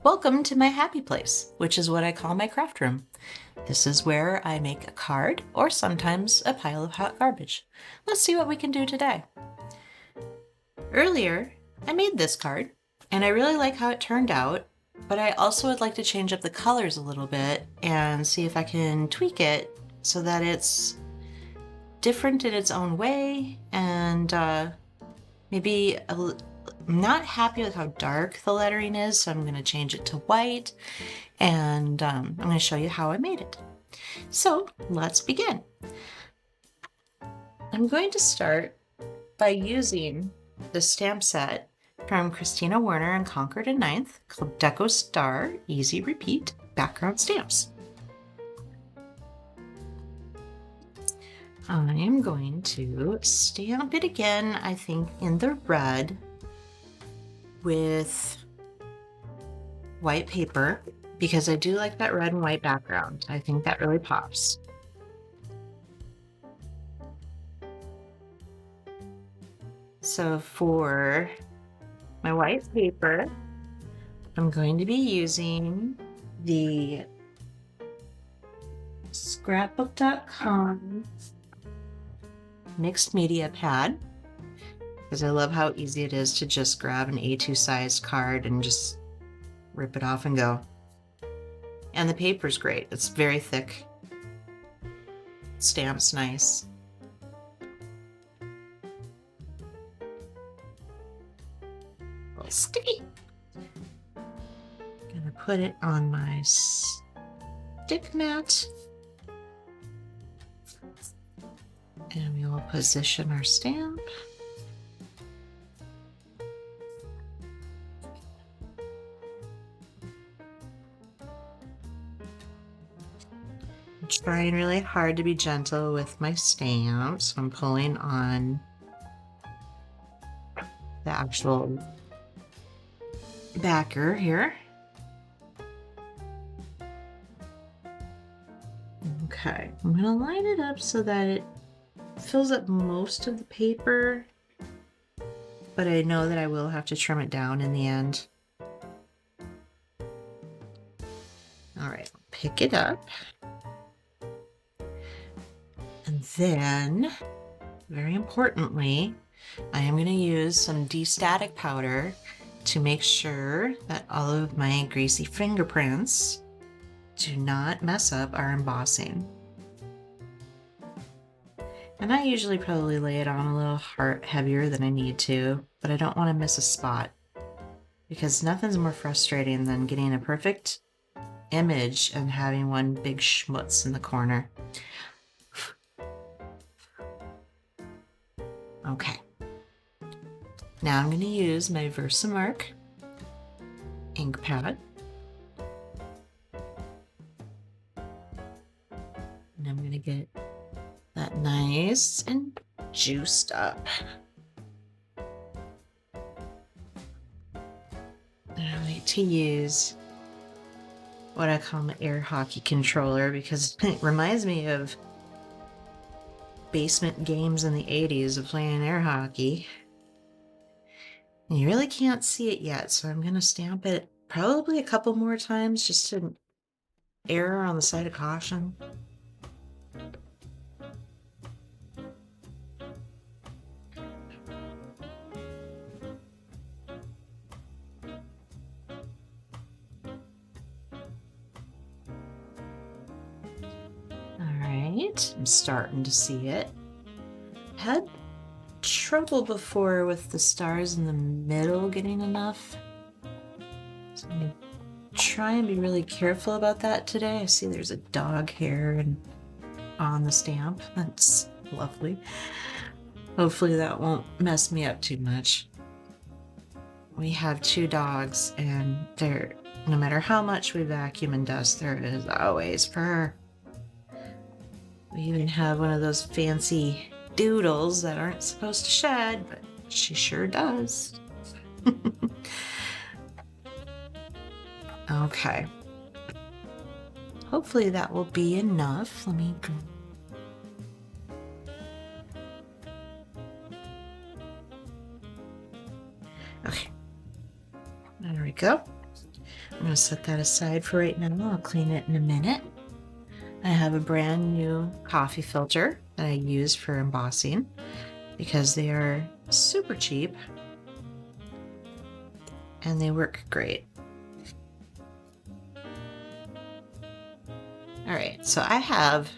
Welcome to my happy place, which is what I call my craft room. This is where I make a card or sometimes a pile of hot garbage. Let's see what we can do today. Earlier, I made this card and I really like how it turned out, but I also would like to change up the colors a little bit and see if I can tweak it so that it's different in its own way and maybe I'm not happy with how dark the lettering is, so I'm going to change it to white, and I'm going to show you how I made it. So let's begin. I'm going to start by using the stamp set from Christina Werner and Concord and Ninth called Deco Star Easy Repeat Background Stamps. I am going to stamp it again, I think, in the red with white paper because I do like that red and white background. I think that really pops. So for my white paper, I'm going to be using the scrapbook.com mixed media pad because I love how easy it is to just grab an A2 sized card and just rip it off and go. And the paper's great. It's very thick. Stamps nice. A little sticky. Gonna put it on my stick mat. And we will position our stamp. I'm trying really hard to be gentle with my stamps. I'm pulling on the actual backer here. Okay, I'm gonna line it up so that it fills up most of the paper, but I know that I will have to trim it down in the end. All right, pick it up. And then, very importantly, I am going to use some de-static powder to make sure that all of my greasy fingerprints do not mess up our embossing. And I usually probably lay it on a little heavier than I need to, but I don't want to miss a spot because nothing's more frustrating than getting a perfect image and having one big schmutz in the corner. Okay. Now I'm going to use my Versamark ink pad. And I'm going to get that nice and juiced up. And I like to use what I call my air hockey controller because it reminds me of basement games in the 80s of playing air hockey. And you really can't see it yet, so I'm going to stamp it probably a couple more times just to err on the side of caution. I'm starting to see it. Had trouble before with the stars in the middle getting enough. So I'm going to try and be really careful about that today. I see there's a dog hair on the stamp. That's lovely. Hopefully that won't mess me up too much. We have 2 dogs and no matter how much we vacuum and dust, there is always fur. We even have one of those fancy doodles that aren't supposed to shed, but she sure does. Okay. Hopefully that will be enough. Let me go. Okay. There we go. I'm going to set that aside for right now. I'll clean it in a minute. I have a brand new coffee filter that I use for embossing because they are super cheap and they work great. All right, so I have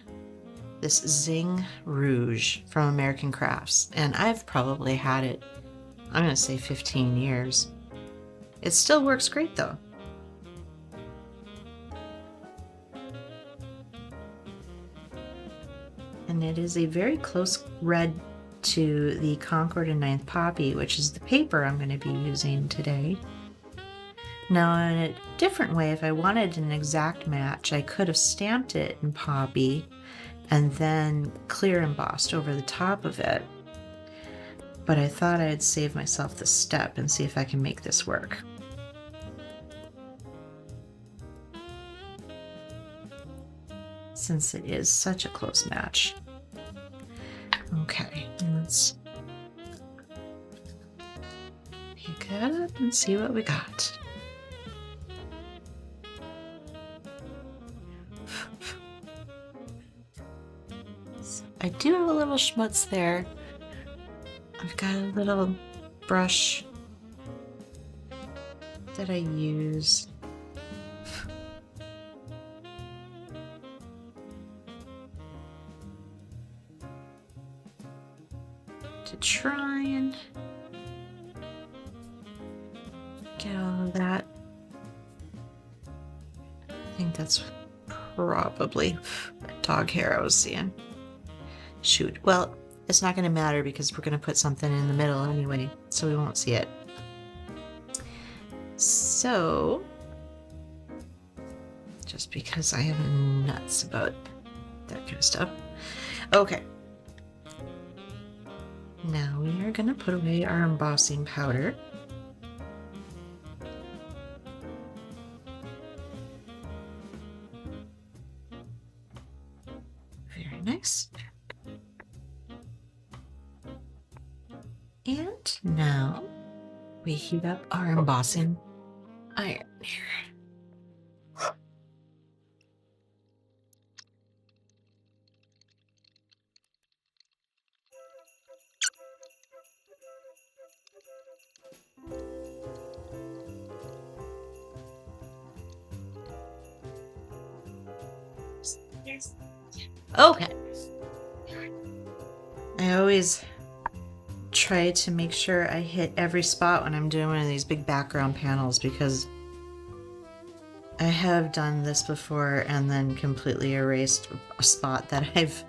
this Zing Rouge from American Crafts, and I've probably had it, I'm going to say 15 years. It still works great though. And it is a very close red to the Concord and Ninth Poppy, which is the paper I'm going to be using today. Now, in a different way, if I wanted an exact match, I could have stamped it in Poppy and then clear embossed over the top of it. But I thought I'd save myself the step and see if I can make this work. Since it is such a close match. Okay, let's pick it up and see what we got. So I do have a little schmutz there. I've got a little brush that I use. To try and get all of that. I think that's probably dog hair I was seeing. Shoot. Well, it's not going to matter because we're going to put something in the middle anyway, so we won't see it. So, just because I am nuts about that kind of stuff. Okay. Now we are going to put away our embossing powder. Very nice. And now we heat up our embossing iron here. Okay. I always try to make sure I hit every spot when I'm doing one of these big background panels because I have done this before and then completely erased a spot that I've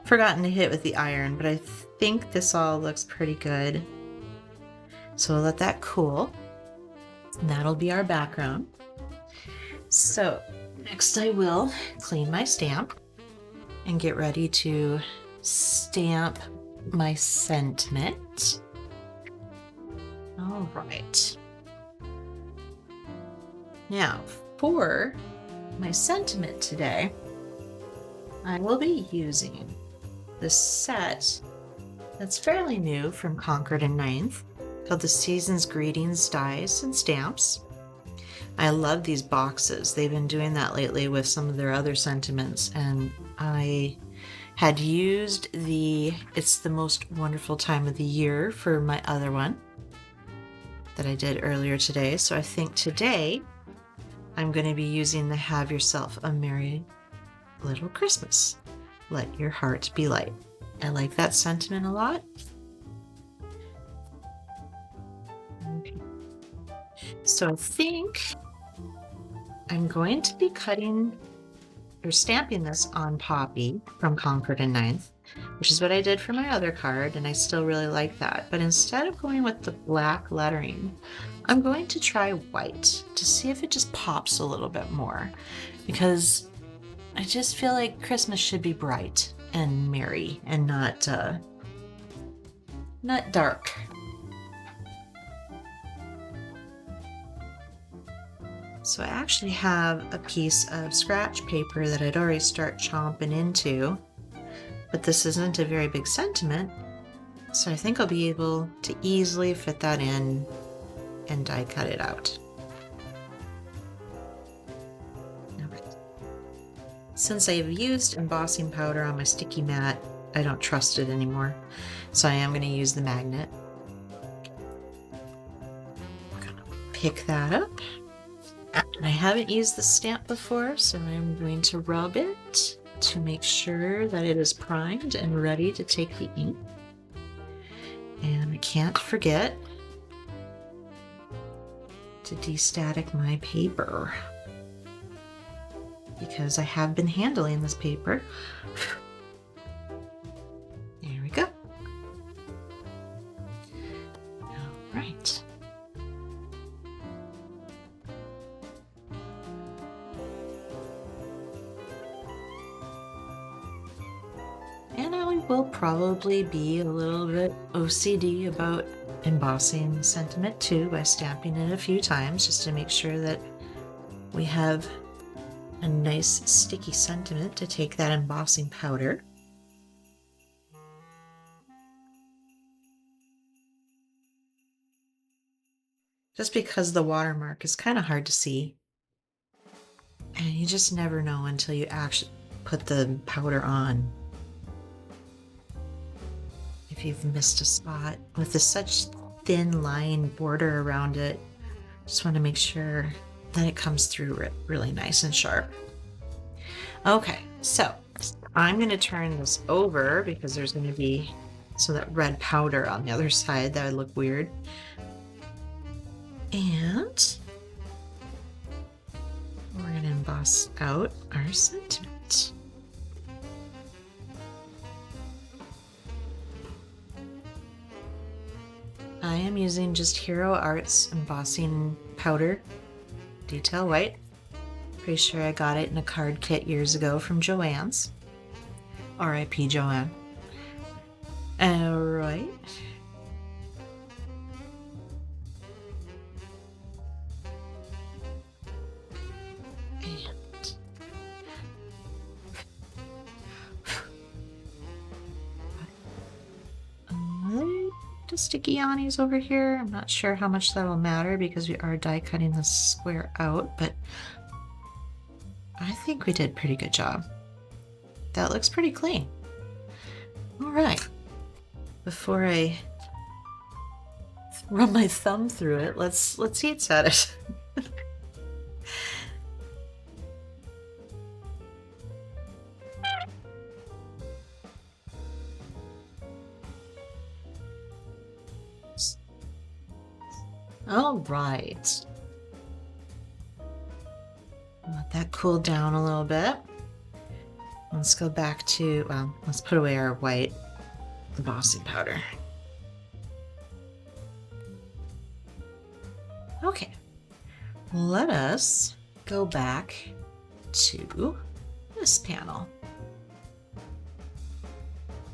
forgotten to hit with the iron, but I think this all looks pretty good. So we'll let that cool. That'll be our background. So next I will clean my stamp and get ready to stamp my sentiment. All right. Now, for my sentiment today, I will be using this set that's fairly new from Concord and Ninth called the Season's Greetings Dies and Stamps. I love these boxes. They've been doing that lately with some of their other sentiments, and I had used the It's the Most Wonderful Time of the Year for my other one that I did earlier today. So I think today I'm going to be using the Have Yourself a Merry Little Christmas. Let your heart be light. I like that sentiment a lot. Okay. So I think I'm going to be cutting or stamping this on Poppy from Concord and Ninth, which is what I did for my other card, and I still really like that. But instead of going with the black lettering, I'm going to try white to see if it just pops a little bit more, because I just feel like Christmas should be bright and merry and not dark. So I actually have a piece of scratch paper that I'd already start chomping into, but this isn't a very big sentiment, so I think I'll be able to easily fit that in and die cut it out. Since I've used embossing powder on my sticky mat, I don't trust it anymore. So I am going to use the magnet. I'm going to pick that up. And I haven't used the stamp before, so I'm going to rub it to make sure that it is primed and ready to take the ink. And I can't forget to destatic my paper, because I have been handling this paper. There we go. All right. And I will probably be a little bit OCD about embossing the sentiment too, by stamping it a few times just to make sure that we have a nice sticky sentiment to take that embossing powder. Just because the watermark is kind of hard to see, and you just never know until you actually put the powder on if you've missed a spot. With such thin line border around it, just want to make sure that it comes through really nice and sharp. Okay, so I'm going to turn this over because there's going to be some of that red powder on the other side. That would look weird. And we're going to emboss out our sentiment. I am using just Hero Arts embossing powder, detail white. Pretty sure I got it in a card kit years ago from Joann's. R.I.P. Joanne. All right. Sticky Anis over here. I'm not sure how much that'll matter because we are die cutting this square out, but I think we did a pretty good job. That looks pretty clean. All right. Before I run my thumb through it, let's eat at it. All right. Let that cool down a little bit. Let's go back to, let's put away our white embossing powder. Okay. Let us go back to this panel.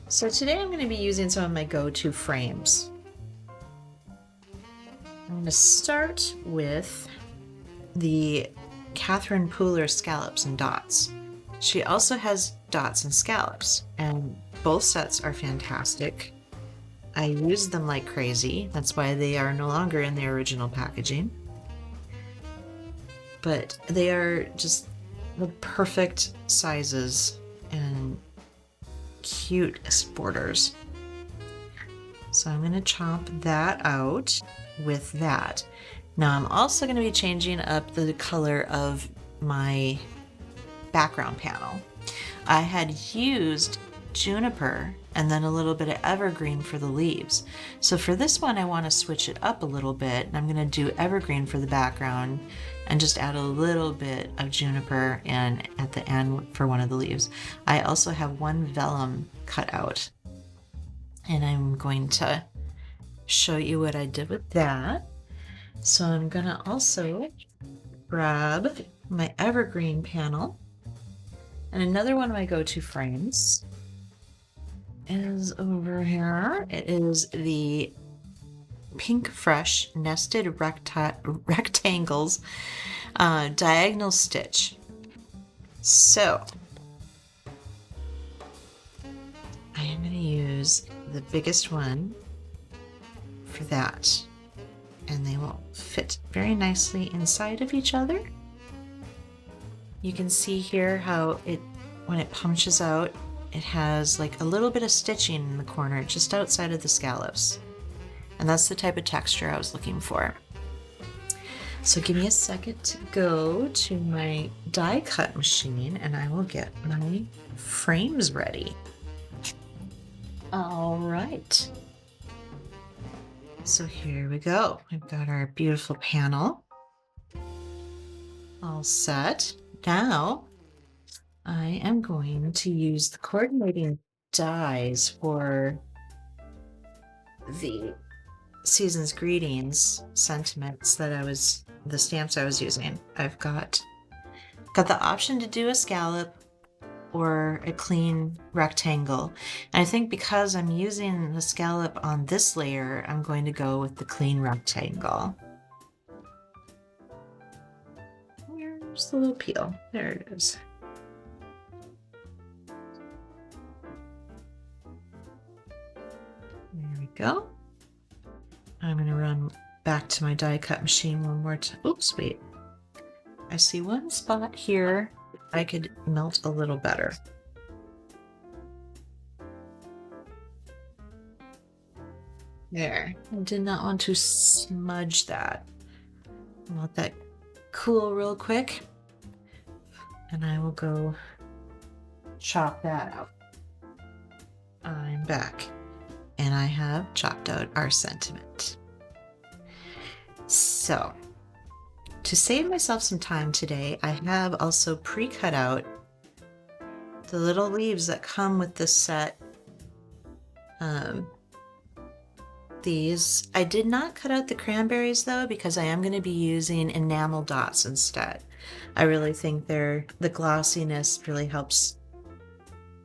So today I'm going to be using some of my go-to frames. I'm going to start with the Catherine Pooler Scallops and Dots. She also has dots and scallops, and both sets are fantastic. I use them like crazy. That's why they are no longer in the original packaging. But they are just the perfect sizes and cute borders. So I'm going to chomp that out with that. Now I'm also going to be changing up the color of my background panel. I had used juniper and then a little bit of evergreen for the leaves. So for this one I want to switch it up a little bit, and I'm going to do evergreen for the background and just add a little bit of juniper in at the end for one of the leaves. I also have one vellum cut out, and I'm going to show you what I did with that. So I'm gonna also grab my evergreen panel, and another one of my go-to frames is over here. It is the Pink Fresh Nested Rectangles Diagonal Stitch. So I am going to use the biggest one for that, and they will fit very nicely inside of each other. You can see here how it when it punches out, it has like a little bit of stitching in the corner just outside of the scallops. And that's the type of texture I was looking for. So give me a second to go to my die cut machine and I will get my frames ready. All right. So here we go. We've got our beautiful panel all set. Now I am going to use the coordinating dies for the Season's Greetings sentiments the stamps I was using. I've got the option to do a scallop or a clean rectangle. And I think because I'm using the scallop on this layer, I'm going to go with the clean rectangle. Where's the little peel? There it is. There we go. I'm going to run back to my die cut machine one more time. Oops, wait. I see one spot here I could melt a little better. There. I did not want to smudge that. I'll let that cool real quick. And I will go chop that out. I'm back. And I have chopped out our sentiment. So, to save myself some time today, I have also pre-cut out the little leaves that come with this set. These, I did not cut out the cranberries though, because I am going to be using enamel dots instead. I really think the glossiness really helps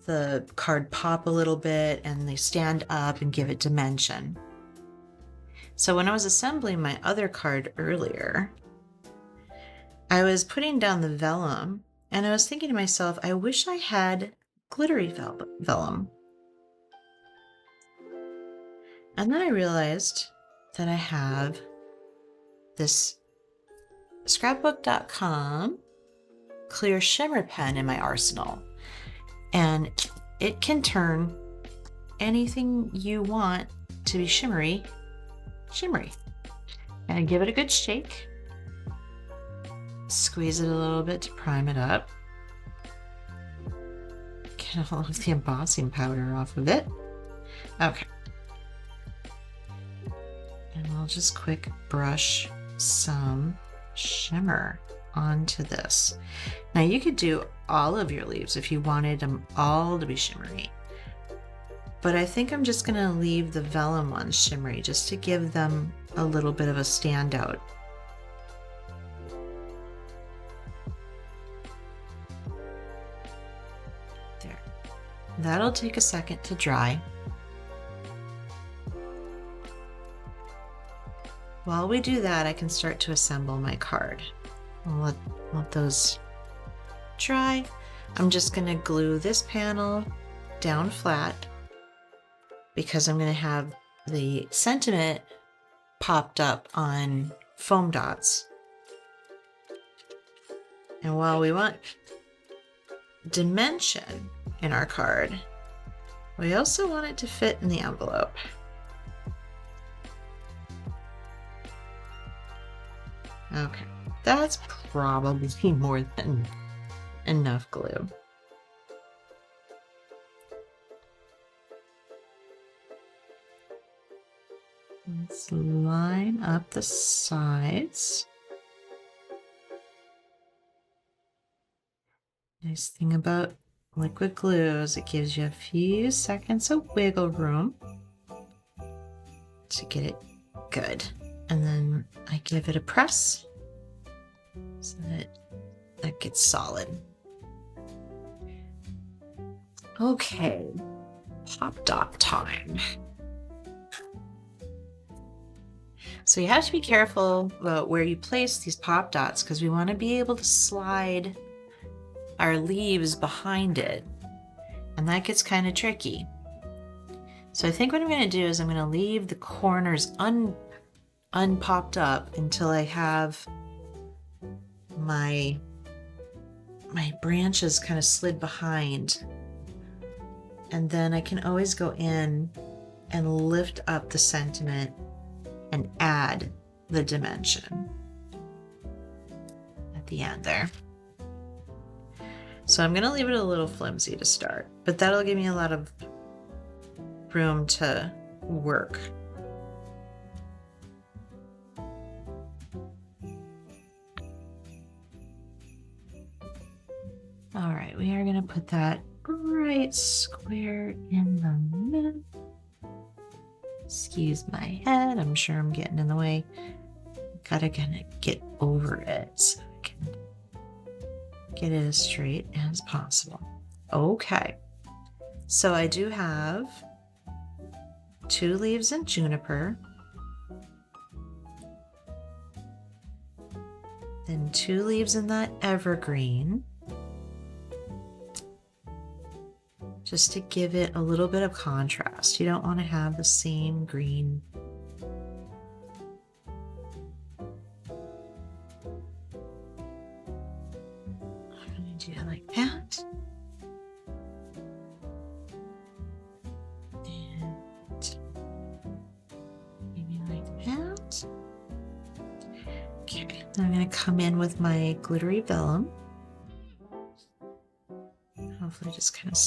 the card pop a little bit and they stand up and give it dimension. So when I was assembling my other card earlier, I was putting down the vellum and I was thinking to myself, I wish I had glittery vellum. And then I realized that I have this scrapbook.com clear shimmer pen in my arsenal. And it can turn anything you want to be shimmery. And give it a good shake. Squeeze it a little bit to prime it up. Get all of the embossing powder off of it. Okay. And I'll just quick brush some shimmer onto this. Now you could do all of your leaves if you wanted them all to be shimmery. But I think I'm just going to leave the vellum ones shimmery just to give them a little bit of a standout. There. That'll take a second to dry. While we do that, I can start to assemble my card. I'll let those dry. I'm just going to glue this panel down flat because I'm going to have the sentiment popped up on foam dots. And while we want dimension in our card, we also want it to fit in the envelope. Okay, that's probably more than enough glue. Let's line up the sides. Nice thing about liquid glue is it gives you a few seconds of wiggle room to get it good. And then I give it a press so that gets solid. Okay, pop dot time. So you have to be careful about where you place these pop dots because we want to be able to slide our leaves behind it. And that gets kind of tricky. So I think what I'm going to do is I'm going to leave the corners unpopped up until I have my my branches kind of slid behind. And then I can always go in and lift up the sentiment and add the dimension at the end there. So I'm going to leave it a little flimsy to start, but that'll give me a lot of room to work. All right, we are going to put that right square in the middle. Excuse my head, I'm sure I'm getting in the way. Gotta kind of get over it so I can get it as straight as possible. Okay, so I do have 2 leaves in juniper, then 2 leaves in that evergreen, just to give it a little bit of contrast. You don't want to have the same green. I'm going to do it like that. And maybe like that. Okay, I'm going to come in with my glittery vellum. Hopefully just kind of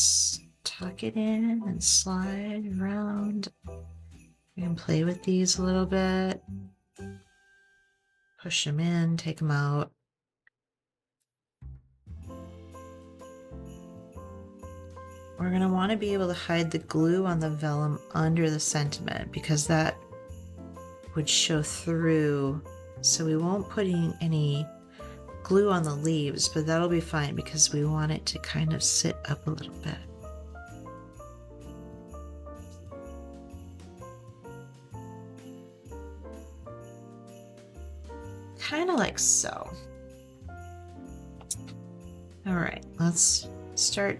tuck it in and slide around. You can play with these a little bit. Push them in, take them out. We're going to want to be able to hide the glue on the vellum under the sentiment because that would show through. So we won't put any glue on the leaves, but that'll be fine because we want it to kind of sit up a little bit. Kind of like so. All right, let's start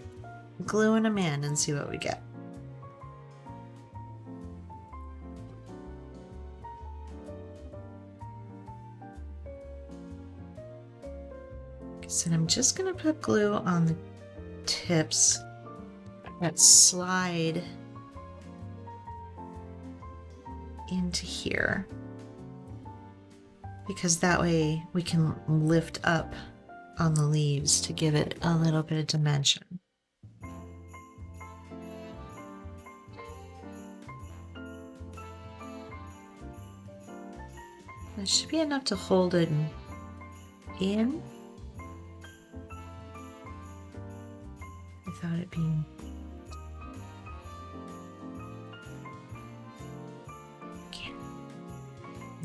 gluing them in and see what we get. So I'm just going to put glue on the tips that slide into here, because that way we can lift up on the leaves to give it a little bit of dimension. That should be enough to hold it in without it being okay.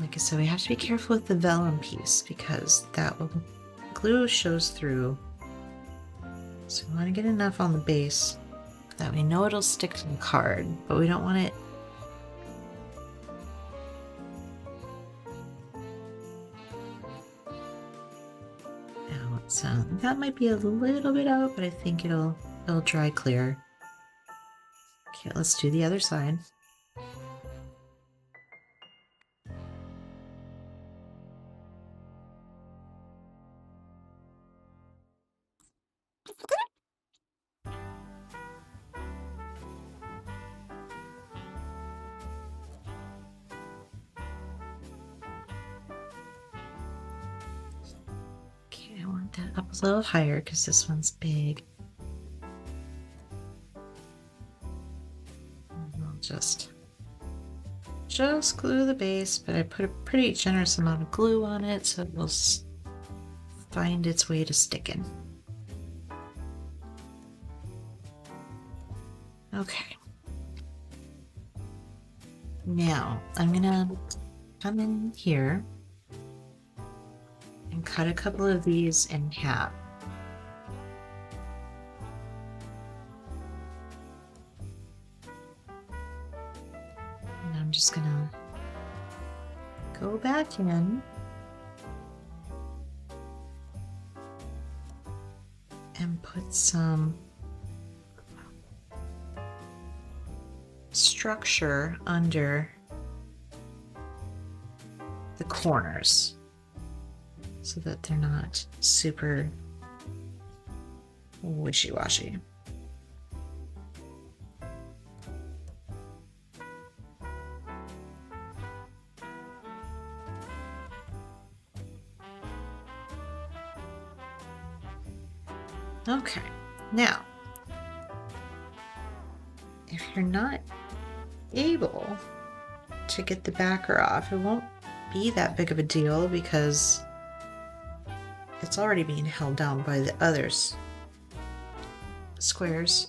Like I said, we have to be careful with the vellum piece because that will glue shows through. So we want to get enough on the base that we know it'll stick to the card, but we don't want it out. So that might be a little bit out, but I think it'll dry clear. Okay, let's do the other side. Okay, I want that up a little higher because this one's big. I'll just glue the base, but I put a pretty generous amount of glue on it so it will find its way to sticking. Okay. Now I'm gonna come in here and cut a couple of these in half. And I'm just gonna go back in and put some structure under the corners so that they're not super wishy-washy. Okay, now, if you're not able to get the backer off, it won't be that big of a deal because it's already being held down by the others squares.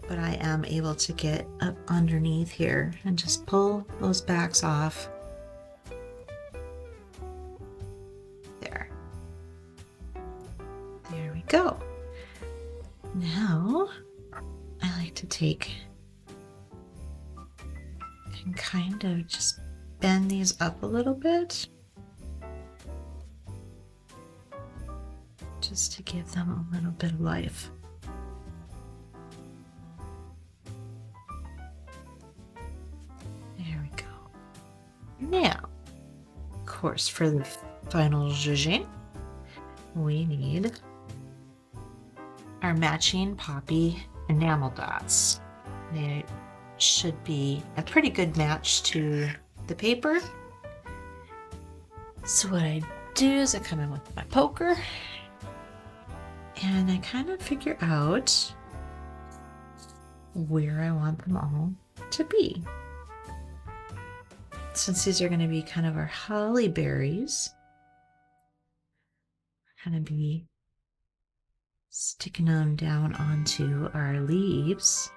But I am able to get up underneath here and just pull those backs off. There. There we go. Now, I like to take and kind of just bend these up a little bit, just to give them a little bit of life. There we go. Now, of course, for the final zhuzhing, we need our matching poppy enamel dots. They should be a pretty good match to the paper. So what I do is I come in with my poker and I kind of figure out where I want them all to be. Since these are going to be kind of our holly berries, we're going to be sticking them down onto our leaves.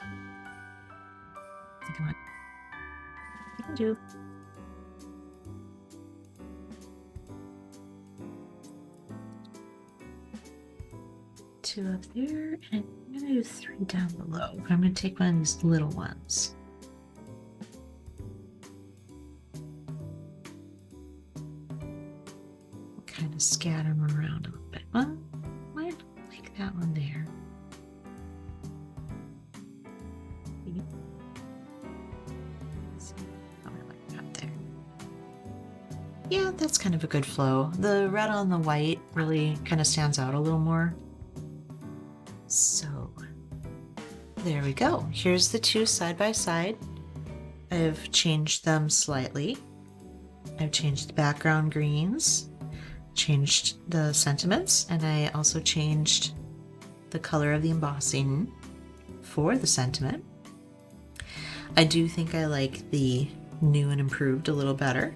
I think I can do. Two up there, and I'm going to do 3 down below, but I'm going to take one of these little ones. Kind of scatter them around a little bit. Well, I like that one there. Oh, I like that there. Yeah, that's kind of a good flow. The red on the white really kind of stands out a little more. So there we go. Here's the two side by side. I've changed them slightly. I've changed the background greens, changed the sentiments, and I also changed the color of the embossing for the sentiment. I do think I like the new and improved a little better,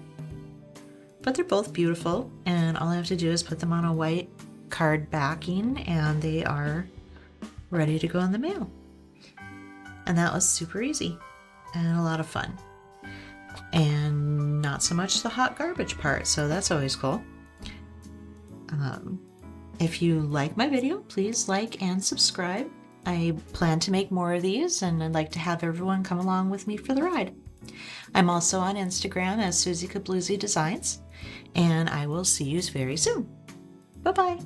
but they're both beautiful, and all I have to do is put them on a white card backing and they are ready to go in the mail. And that was super easy and a lot of fun, and not so much the hot garbage part, so that's always cool. If you like my video, please like and subscribe. I plan to make more of these, and I'd like to have everyone come along with me for the ride. I'm also on Instagram as Susie Kabloozy Designs, and I will see you very soon. Bye-bye.